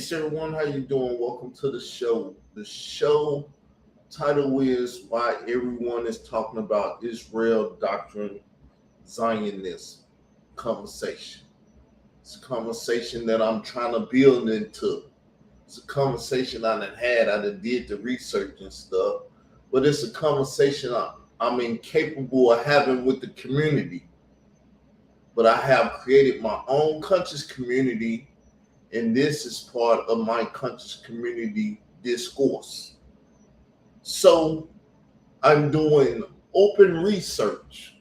Peace, everyone. How you doing? Welcome to the show. The show title is Why Everyone is Talking About Israel Doctrine, Zionism Conversation. It's a conversation that I'm trying to build into. It's a conversation I done had. I done did the research and stuff, but it's a conversation I'm incapable of having with the community. But I have created my own conscious community, and this is part of my conscious community discourse. So I'm doing open research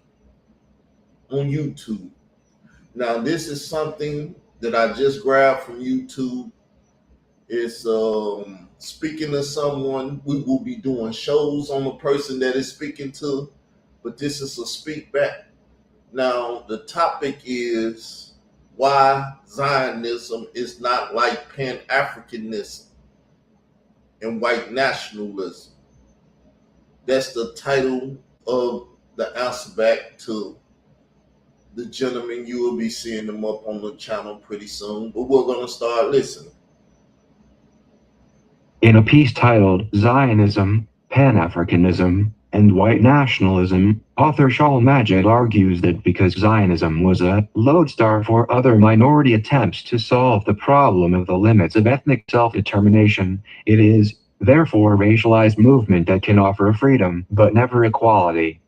on YouTube. Now, this is something that I just grabbed from YouTube. It's speaking to someone. We will be doing shows on the person that is speaking to, but this is a speak back. Now, the topic is why Zionism is not like Pan-Africanism and white nationalism. That's the title of the answer back to the gentleman. You will be seeing them up on the channel pretty soon, but we're going to start listening. In a piece titled Zionism, Pan-Africanism, and White Nationalism, author Shaul Majid argues that because Zionism was a lodestar for other minority attempts to solve the problem of the limits of ethnic self-determination, it is, therefore, a racialized movement that can offer freedom, but never equality.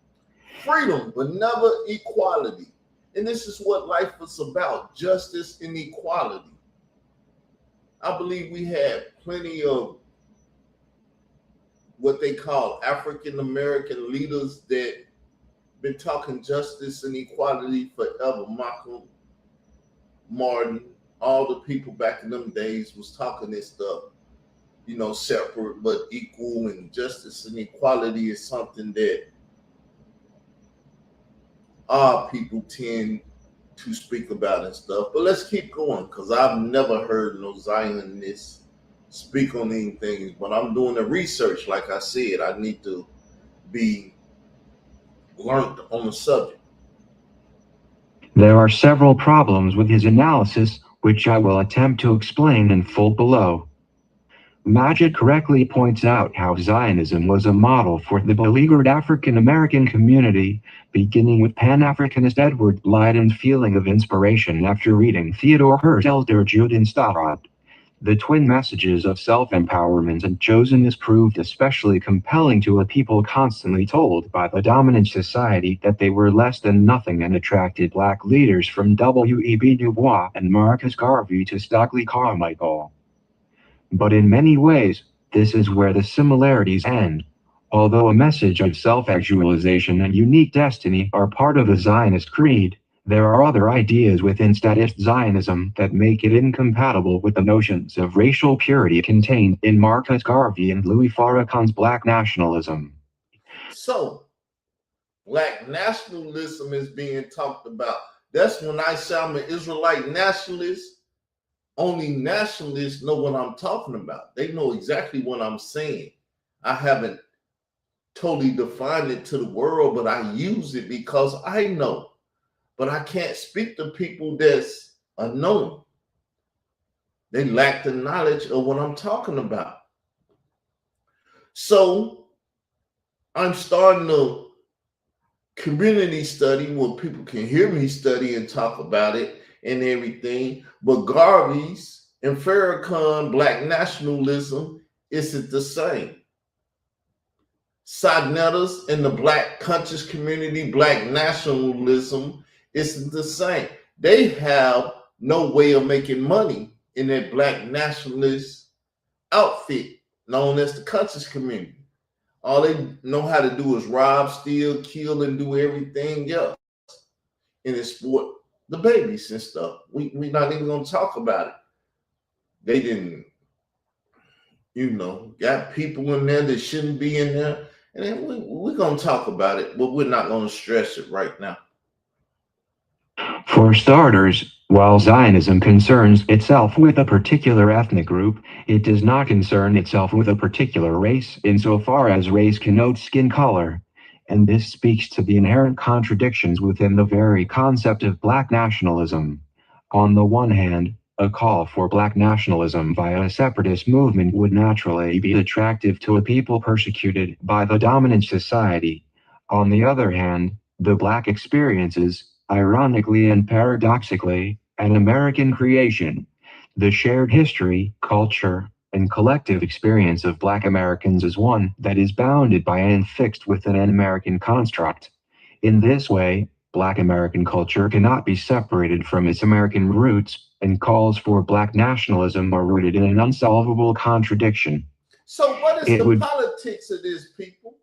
Freedom, but never equality. And this is what life is about, justice and equality. I believe we had plenty of what they call African American leaders that been talking justice and equality forever. Malcolm, Martin, all the people back in them days was talking this stuff, separate but equal, and justice and equality is something that our people tend to speak about and stuff. But let's keep going, because I've never heard no Zionists speak on anything, but I'm doing the research. Like I said, I need to be learned on the subject. There are several problems with his analysis, which I will attempt to explain in full below. Majid correctly points out how Zionism was a model for the beleaguered African American community, beginning with Pan-Africanist Edward Leiden's feeling of inspiration after reading Theodore Herzl's Der Judenstaat. The twin messages of self-empowerment and chosenness proved especially compelling to a people constantly told by the dominant society that they were less than nothing, and attracted black leaders from W.E.B. Du Bois and Marcus Garvey to Stokely Carmichael. But in many ways, this is where the similarities end. Although a message of self-actualization and unique destiny are part of the Zionist creed, there are other ideas within statist Zionism that make it incompatible with the notions of racial purity contained in Marcus Garvey and Louis Farrakhan's black nationalism. So, black nationalism is being talked about. That's when I say I'm an Israelite nationalist. Only nationalists know what I'm talking about. They know exactly what I'm saying. I haven't totally defined it to the world, but I use it because I know. But I can't speak to people that's unknown. They lack the knowledge of what I'm talking about. So I'm starting a community study where people can hear me study and talk about it and everything. But Garvey's and Farrakhan black nationalism isn't the same. Sagnetta's and the black conscious community black nationalism isn't the same. They have no way of making money in that black nationalist outfit known as the conscious community. All they know how to do is rob, steal, kill, and do everything else. And export the babies and stuff. We're not even going to talk about it. They didn't, got people in there that shouldn't be in there. And then we're going to talk about it, but we're not going to stress it right now. For starters, while Zionism concerns itself with a particular ethnic group, it does not concern itself with a particular race insofar as race connotes skin color. And this speaks to the inherent contradictions within the very concept of black nationalism. On the one hand, A call for black nationalism via a separatist movement would naturally be attractive to a people persecuted by the dominant society. On the other hand, the black experience is, ironically and paradoxically, an American creation. The shared history, culture, and collective experience of black Americans is one that is bounded by and fixed within an American construct. In this way, Black American culture cannot be separated from its American roots, and calls for black nationalism are rooted in an unsolvable contradiction. So, what is It the would politics of this, people?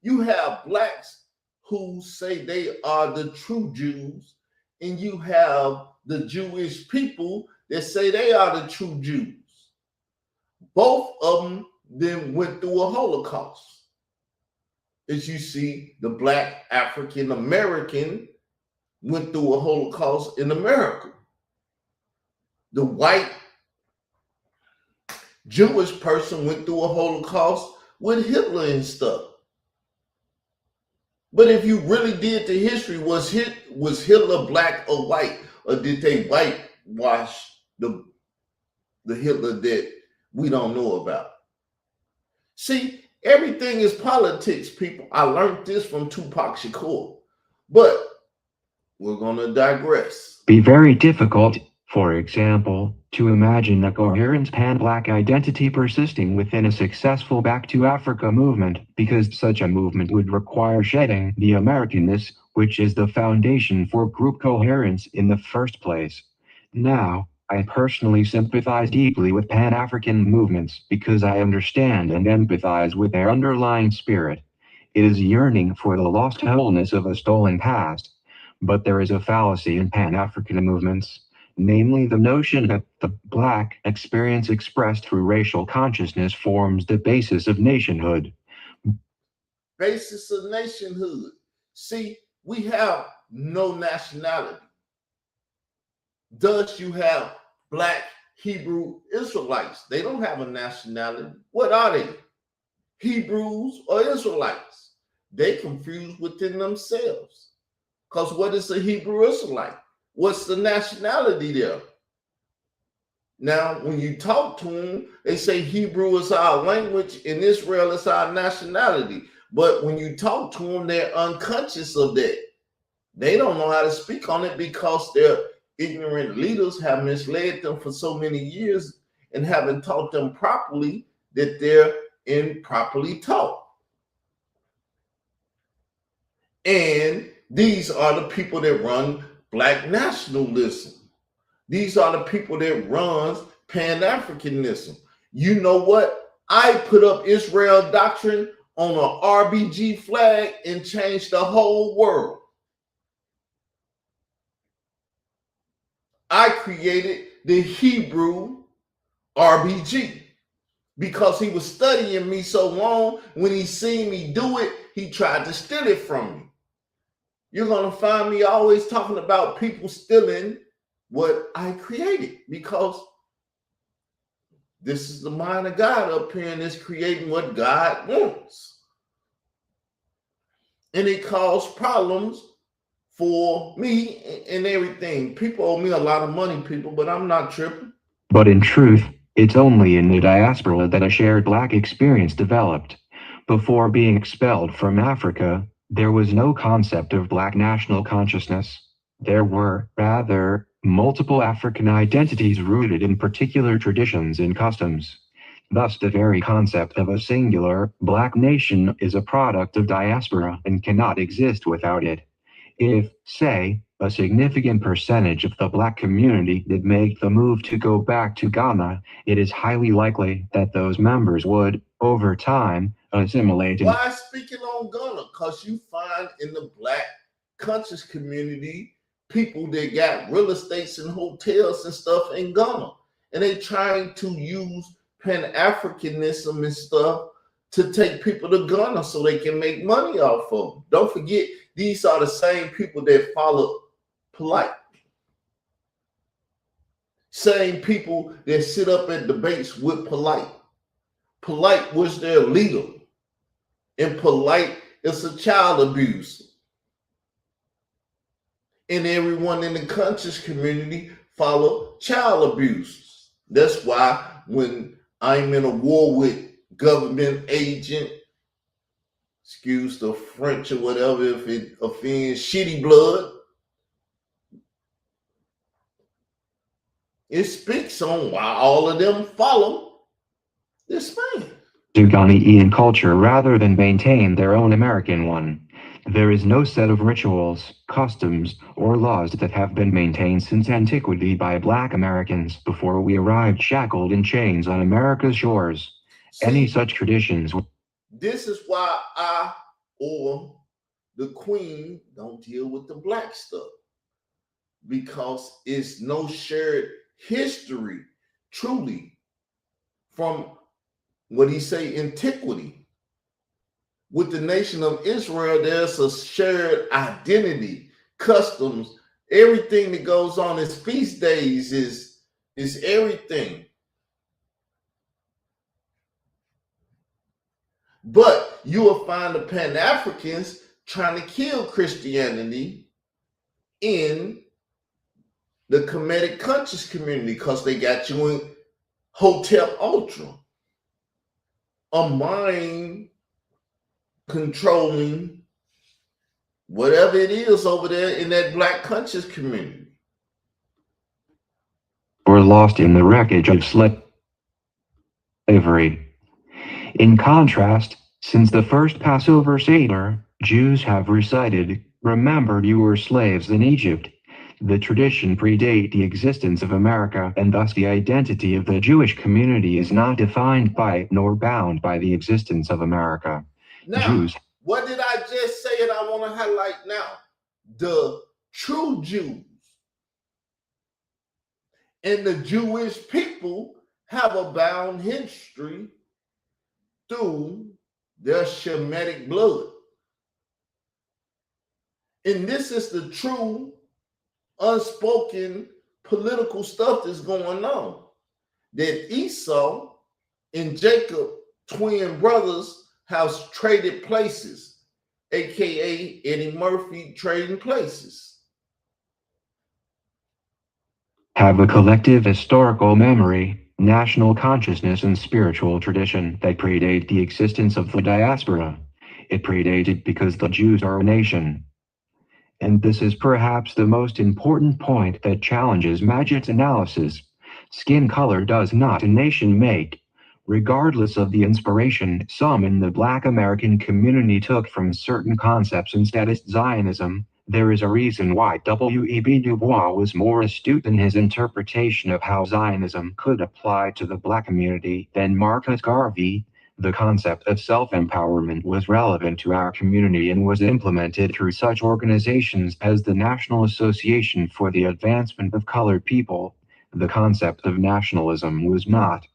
You have blacks who say they are the true Jews, and you have the Jewish people that say they are the true Jews. Both of them then went through a Holocaust. As you see, the black African American went through a Holocaust in America. The white Jewish person went through a Holocaust with Hitler and stuff. But if you really did the history, was Hitler black or white, or did they whitewash the Hitler that we don't know about? See, everything is politics, people. I learned this from Tupac Shakur, but we're gonna digress. be very difficult, for example, to imagine a coherent pan-black identity persisting within a successful Back to Africa movement, because such a movement would require shedding the Americanness, which is the foundation for group coherence in the first place. Now, I personally sympathize deeply with Pan-African movements because I understand and empathize with their underlying spirit. It is yearning for the lost wholeness of a stolen past. But there is a fallacy in Pan-African movements, namely the notion that the black experience expressed through racial consciousness forms the basis of nationhood. Basis of nationhood. See, we have no nationality. Thus, you have black Hebrew Israelites. They don't have a nationality. What are they? Hebrews or Israelites? They confused within themselves. Because what is a Hebrew Israelite? What's the nationality there? Now, when you talk to them, they say Hebrew is our language and Israel is our nationality. But when you talk to them, they're unconscious of that. They don't know how to speak on it because their ignorant leaders have misled them for so many years and haven't taught them properly that they're improperly taught. And these are the people that run black nationalism. These are the people that runs Pan-Africanism. You know what? I put up Israel Doctrine on an RBG flag and changed the whole world. I created the Hebrew RBG because he was studying me so long. When he seen me do it, he tried to steal it from me. You're going to find me always talking about people stealing what I created, because this is the mind of God up here and it's creating what God wants. And it caused problems for me and everything. People owe me a lot of money, people, but I'm not tripping. But in truth, it's only in the diaspora that a shared black experience developed. Before being expelled from Africa, there was no concept of black national consciousness. There were, rather, multiple African identities rooted in particular traditions and customs. Thus, the very concept of a singular, black nation is a product of diaspora and cannot exist without it. If, say, a significant percentage of the black community did make the move to go back to Ghana, it is highly likely that those members would, over time, assimilate. Why speaking on Ghana? Because you find in the black conscious community people that got real estates and hotels and stuff in Ghana. And they trying to use Pan-Africanism and stuff to take people to Ghana so they can make money off of them. Don't forget, these are the same people that follow Polite. Same people that sit up at debates with Polite. Polite was their leader. And Polite is a child abuser. And everyone in the conscious community follow child abusers. That's why when I'm in a war with government agent, excuse the French or whatever, if it offends shitty blood, it speaks on why all of them follow this man. Zionism culture rather than maintain their own American one. There is no set of rituals, customs, or laws that have been maintained since antiquity by Black Americans before we arrived shackled in chains on America's shores. Any such traditions. This is why I or the Queen don't deal with the black stuff, because it's no shared history truly from what he say antiquity. With the nation of Israel, there's a shared identity, customs, everything that goes on. His feast days is everything. But you will find the Pan-Africans trying to kill Christianity in the Kemetic conscious community because they got you in Hotel Ultra, a mind controlling whatever it is over there in that black conscious community. Were lost in the wreckage of slavery. In contrast, since the first Passover Seder, Jews have recited, "Remember you were slaves in Egypt." The tradition predates the existence of America, and thus the identity of the Jewish community is not defined by nor bound by the existence of America. Now, Jews. What did I just say? And I want to highlight now the true Jews and the Jewish people have a bound history through their Shemitic blood. And this is the true unspoken political stuff that's going on. That Esau and Jacob, twin brothers, have traded places, aka Eddie Murphy trading places. Have a collective historical memory, national consciousness, and spiritual tradition that predate the existence of the diaspora. It predated because the Jews are a nation. And this is perhaps the most important point that challenges Magid's analysis. Skin color does not a nation make. Regardless of the inspiration some in the Black American community took from certain concepts in statist Zionism, there is a reason why W.E.B. Du Bois was more astute in his interpretation of how Zionism could apply to the Black community than Marcus Garvey. The concept of self-empowerment was relevant to our community and was implemented through such organizations as the National Association for the Advancement of Colored People. The concept of nationalism was not.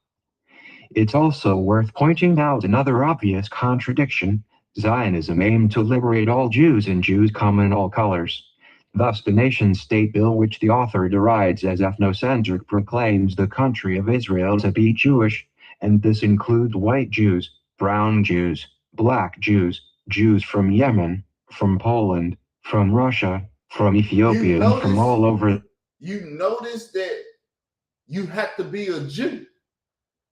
It's also worth pointing out another obvious contradiction. Zionism aimed to liberate all Jews and Jews come in all colors. Thus the nation-state bill which the author derides as ethnocentric proclaims the country of Israel to be Jewish, and this includes white Jews, brown Jews, black Jews, Jews from Yemen, from Poland, from Russia, from Ethiopia, and from all over. You notice that you have to be a Jew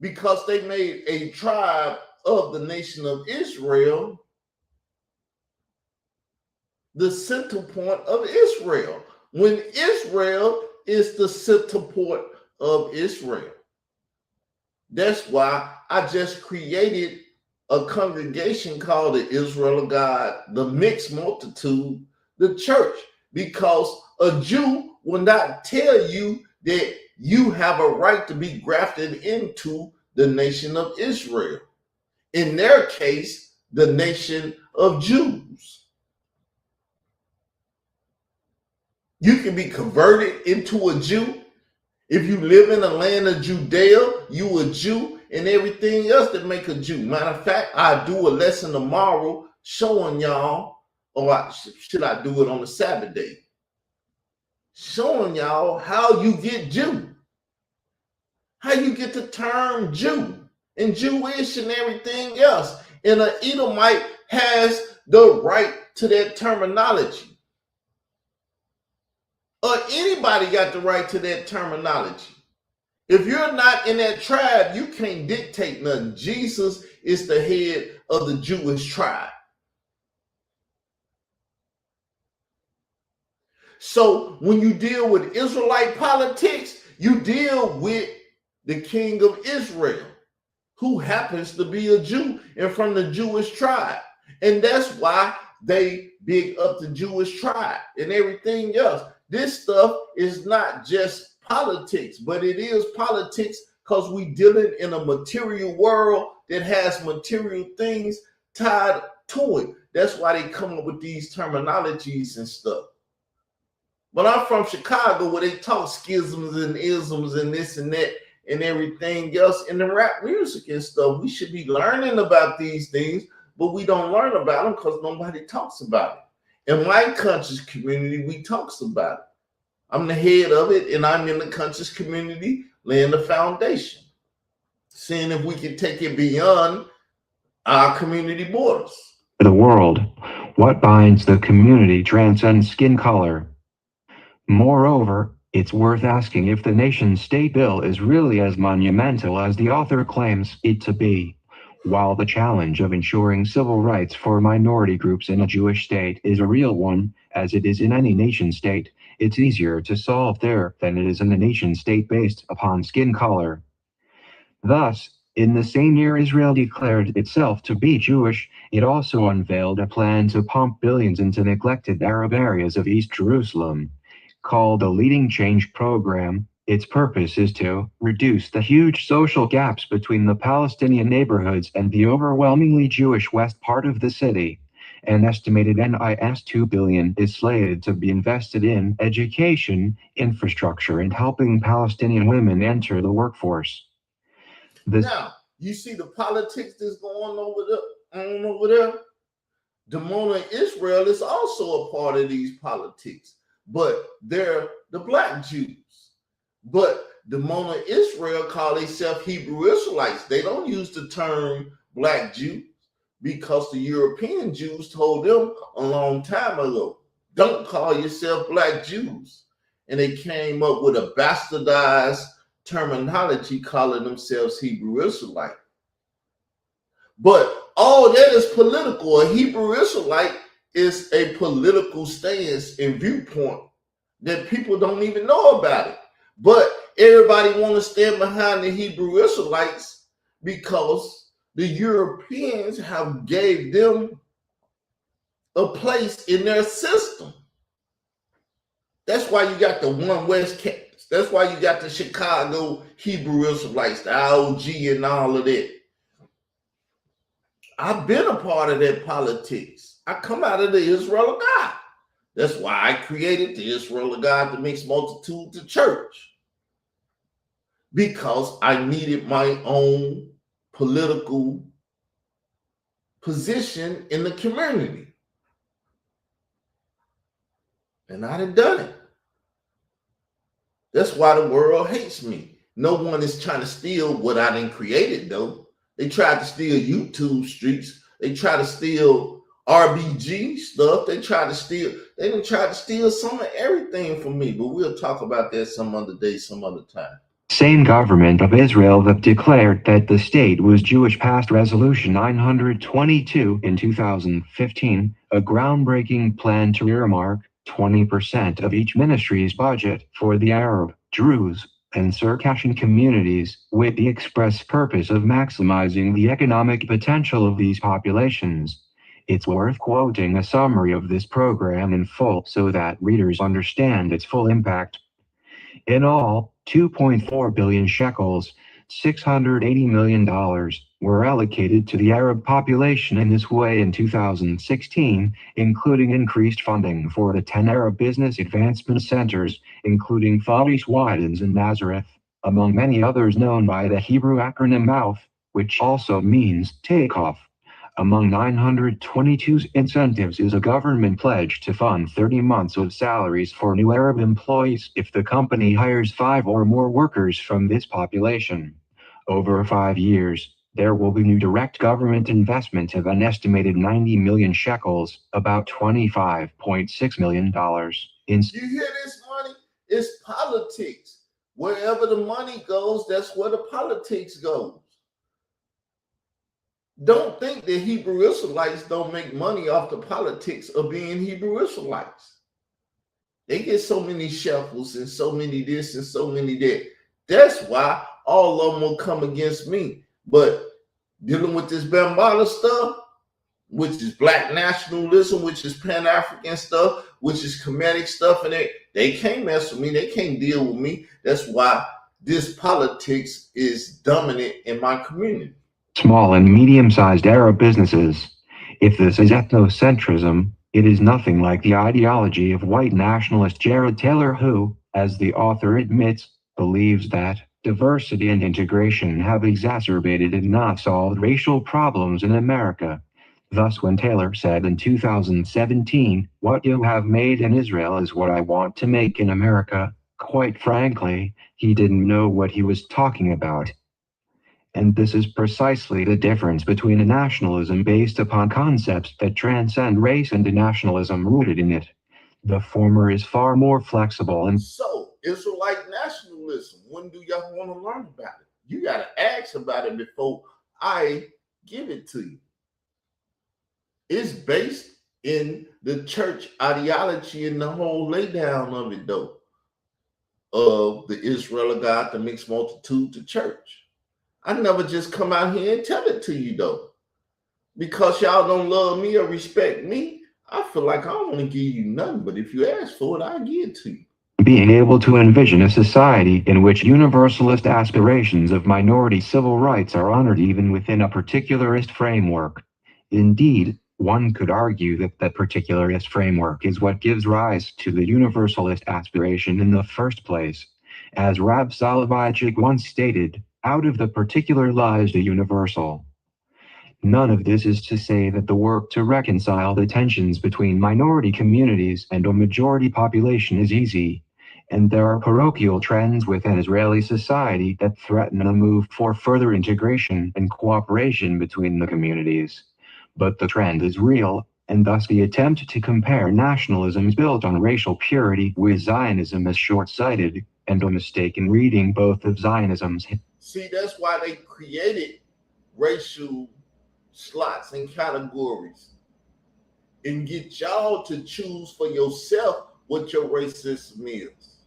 because they made a tribe of the nation of Israel the center point of Israel, when Israel is the center point of Israel. That's why I just created a congregation called the Israel of God, the mixed multitude, the church, because a Jew will not tell you that you have a right to be grafted into the nation of Israel. In their case, the nation of Jews. You can be converted into a Jew. If you live in the land of Judea, you a Jew, and everything else that make a Jew. Matter of fact, I do a lesson tomorrow showing y'all, or should I do it on the Sabbath day? Showing y'all how you get Jew. How you get the term Jew and Jewish and everything else. And an Edomite has the right to that terminology. Anybody got the right to that terminology. If you're not in that tribe, you can't dictate nothing. Jesus is the head of the Jewish tribe. So when you deal with Israelite politics, you deal with the king of Israel, who happens to be a Jew and from the Jewish tribe. And that's why they big up the Jewish tribe and everything else. This stuff is not just politics, but it is politics because we dealing in a material world that has material things tied to it. That's why they come up with these terminologies and stuff. But I'm from Chicago, where they talk schisms and isms and this and that and everything else in the rap music and stuff. We should be learning about these things, but we don't learn about them because nobody talks about it. In my conscious community, we talks about it. I'm the head of it, and I'm in the conscious community laying the foundation, seeing if we can take it beyond our community borders. The world, what binds the community transcends skin color. Moreover, it's worth asking if the nation-state bill is really as monumental as the author claims it to be. While the challenge of ensuring civil rights for minority groups in a Jewish state is a real one, as it is in any nation-state, it's easier to solve there than it is in a nation-state based upon skin color. Thus, in the same year Israel declared itself to be Jewish, it also unveiled a plan to pump billions into neglected Arab areas of East Jerusalem. Called the Leading Change Program, its purpose is to reduce the huge social gaps between the Palestinian neighborhoods and the overwhelmingly Jewish west part of the city. An estimated NIS 2 billion is slated to be invested in education, infrastructure, and helping Palestinian women enter the workforce. Now, you see the politics that's going on over there? Demona Israel is also a part of these politics, but they're the black Jews. But Demona Israel call themselves Hebrew Israelites. They don't use the term black Jews because the European Jews told them a long time ago, don't call yourself black Jews. And they came up with a bastardized terminology calling themselves Hebrew Israelite. But all that is political. A Hebrew Israelite is a political stance and viewpoint that people don't even know about it. But everybody want to stand behind the Hebrew Israelites because the Europeans have gave them a place in their system. That's why you got the One West campus. That's why you got the Chicago Hebrew Israelites, the IOG and all of that. I've been a part of that politics. I come out of the Israel of God. That's why I created the Israel of God, the mixed multitude, the church. Because I needed my own political position in the community. And I done it. That's why the world hates me. No one is trying to steal what I done created, though. They tried to steal YouTube streets. They tried to steal RBG stuff. They done tried to steal some of everything from me. But we'll talk about that some other day, some other time. Same government of Israel that declared that the state was Jewish passed Resolution 922 in 2015, a groundbreaking plan to earmark 20% of each ministry's budget for the Arab, Druze, and Circassian communities, with the express purpose of maximizing the economic potential of these populations. It's worth quoting a summary of this program in full so that readers understand its full impact. In all, 2.4 billion shekels, $680 million, were allocated to the Arab population in this way in 2016, including increased funding for the 10 Arab Business Advancement Centers, including Fadis Wadens and Nazareth, among many others known by the Hebrew acronym MOUTH, which also means takeoff. Among 922's incentives is a government pledge to fund 30 months of salaries for new Arab employees if the company hires 5 or more workers from this population. Over 5 years, There will be new direct government investment of an estimated 90 million shekels, about $25.6 million. You hear this money? It's politics. Wherever the money goes, that's where the politics goes. Don't think that Hebrew Israelites don't make money off the politics of being Hebrew Israelites. They get so many shekels and so many this and so many that. That's why all of them will come against me. But dealing with this Bambala stuff, which is black nationalism, which is Pan-African stuff, which is Kemetic stuff, and they can't mess with me. They can't deal with me. That's why this politics is dominant in my community. Small and medium-sized Arab businesses. If this is ethnocentrism, it is nothing like the ideology of white nationalist Jared Taylor who, as the author admits, believes that diversity and integration have exacerbated and not solved racial problems in America. Thus, when Taylor said in 2017, "What you have made in Israel is what I want to make in America," quite frankly, he didn't know what he was talking about. And this is precisely the difference between a nationalism based upon concepts that transcend race and a nationalism rooted in it. The former is far more flexible and so Israelite nationalism. When do y'all want to learn about it? You got to ask about it before I give it to you. It's based in the church ideology and the whole laydown of it, though, of the Israel of God, the mixed multitude, the church. I never just come out here and tell it to you, though. Because y'all don't love me or respect me, I feel like I don't want to give you nothing. But if you ask for it, I'll give it to you. Being able to envision a society in which universalist aspirations of minority civil rights are honored even within a particularist framework. Indeed, one could argue that that particularist framework is what gives rise to the universalist aspiration in the first place. As Rab Soloveitchik once stated, out of the particular lies the universal. None of this is to say that the work to reconcile the tensions between minority communities and a majority population is easy, and there are parochial trends within Israeli society that threaten a move for further integration and cooperation between the communities. But the trend is real, and thus the attempt to compare nationalisms built on racial purity with Zionism is short-sighted, and a mistaken reading both of Zionism's. See, that's why they created racial slots and categories and get y'all to choose for yourself what your racism is.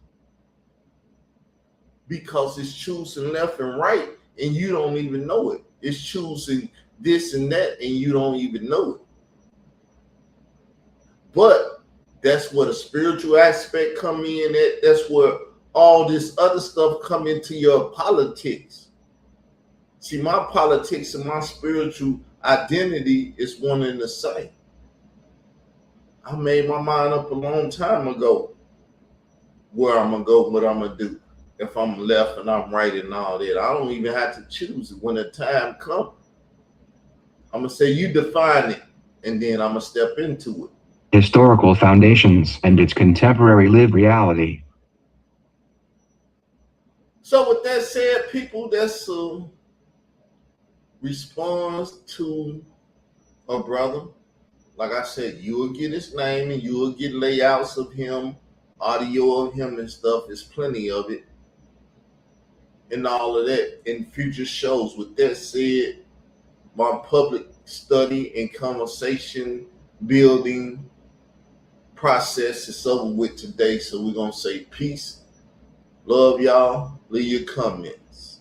Because it's choosing left and right and you don't even know it. It's choosing this and that and you don't even know it. But that's where the spiritual aspect come in at. That's where all this other stuff come into your politics. See, my politics and my spiritual identity is one and the same. I made my mind up a long time ago where I'm going to go, what I'm going to do. If I'm left and I'm right and all that. I don't even have to choose it. When the time comes, I'm going to say, you define it, and then I'm going to step into it. Historical foundations and its contemporary lived reality. So with that said, people, that's a response to a brother. Like I said, you will get his name and you will get layouts of him, audio of him and stuff. There's plenty of it. And all of that in future shows. With that said, my public study and conversation building process is over with today. So we're going to say peace. Love y'all. Leave your comments.